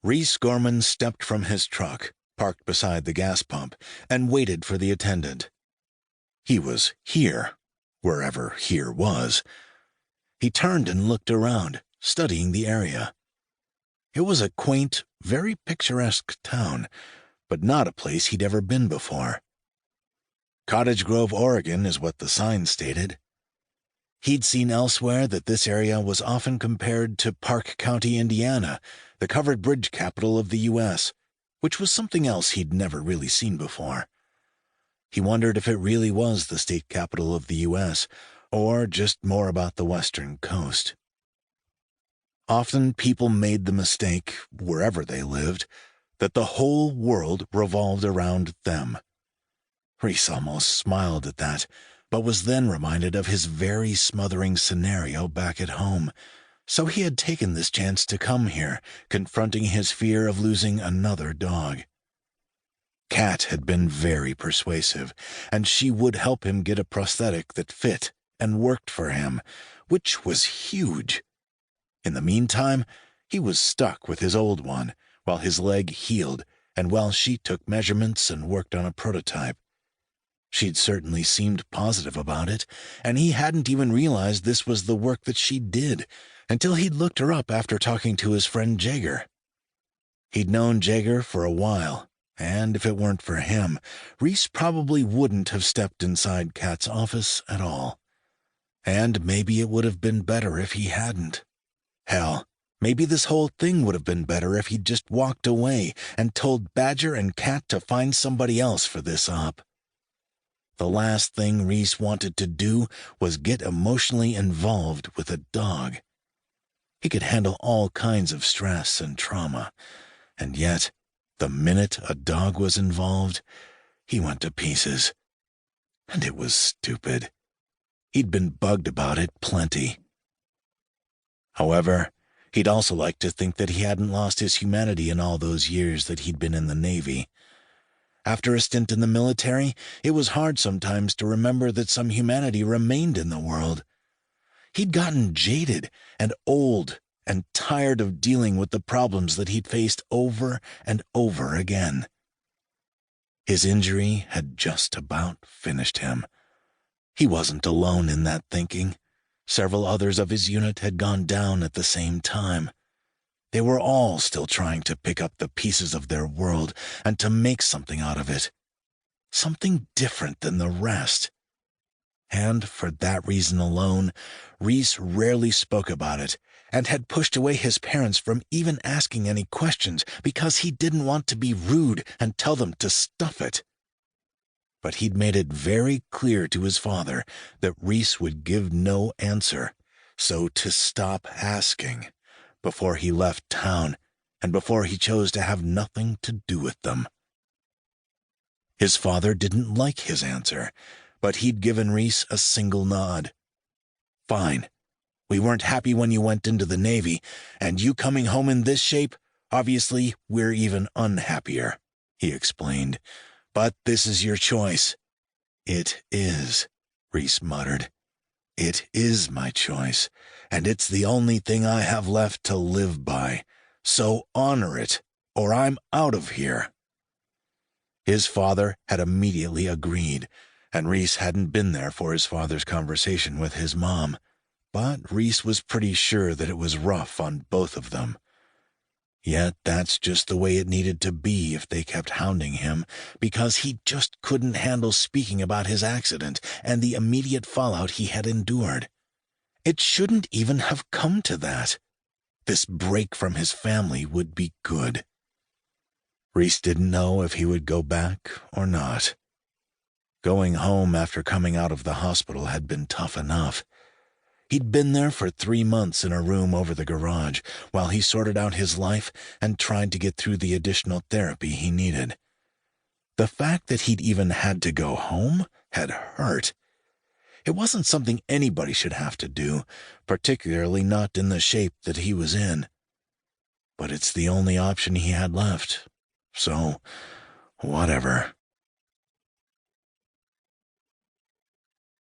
Rhys Gorman stepped from his truck, parked beside the gas pump, and waited for the attendant. He was here, wherever here was. He turned and looked around, studying the area. It was a quaint, very picturesque town, but not a place he'd ever been before. Cottage Grove, Oregon is what the sign stated. He'd seen elsewhere that this area was often compared to Park County, Indiana, the covered bridge capital of the U.S., which was something else he'd never really seen before. He wondered if it really was the state capital of the U.S., or just more about the western coast. Often people made the mistake, wherever they lived, that the whole world revolved around them. Rhys almost smiled at that, but was then reminded of his very smothering scenario back at home, so he had taken this chance to come here, confronting his fear of losing another dog. Cat had been very persuasive, and she would help him get a prosthetic that fit and worked for him, which was huge. In the meantime, he was stuck with his old one, while his leg healed and while she took measurements and worked on a prototype. She'd certainly seemed positive about it, and he hadn't even realized this was the work that she did until he'd looked her up after talking to his friend Jaeger. He'd known Jaeger for a while, and if it weren't for him, Rhys probably wouldn't have stepped inside Kat's office at all. And maybe it would have been better if he hadn't. Hell, maybe this whole thing would have been better if he'd just walked away and told Badger and Cat to find somebody else for this op. The last thing Rhys wanted to do was get emotionally involved with a dog. He could handle all kinds of stress and trauma, and yet, the minute a dog was involved, he went to pieces. And it was stupid. He'd been bugged about it plenty. However, he'd also like to think that he hadn't lost his humanity in all those years that he'd been in the Navy. After a stint in the military, it was hard sometimes to remember that some humanity remained in the world. He'd gotten jaded and old and tired of dealing with the problems that he'd faced over and over again. His injury had just about finished him. He wasn't alone in that thinking. Several others of his unit had gone down at the same time. They were all still trying to pick up the pieces of their world and to make something out of it. Something different than the rest. And for that reason alone, Rhys rarely spoke about it and had pushed away his parents from even asking any questions because he didn't want to be rude and tell them to stuff it. But he'd made it very clear to his father that Rhys would give no answer, so to stop asking before he left town and before he chose to have nothing to do with them. His father didn't like his answer, but he'd given Rhys a single nod. Fine. We weren't happy when you went into the Navy, and you coming home in this shape, obviously we're even unhappier, he explained. But this is your choice. It is, Rhys muttered. It is my choice, and it's the only thing I have left to live by. So honor it, or I'm out of here. His father had immediately agreed, and Rhys hadn't been there for his father's conversation with his mom. But Rhys was pretty sure that it was rough on both of them. Yet that's just the way it needed to be if they kept hounding him, because he just couldn't handle speaking about his accident and the immediate fallout he had endured. It shouldn't even have come to that. This break from his family would be good. Rhys didn't know if he would go back or not. Going home after coming out of the hospital had been tough enough. He'd been there for 3 months in a room over the garage while he sorted out his life and tried to get through the additional therapy he needed. The fact that he'd even had to go home had hurt. It wasn't something anybody should have to do, particularly not in the shape that he was in. But it's the only option he had left. So, whatever.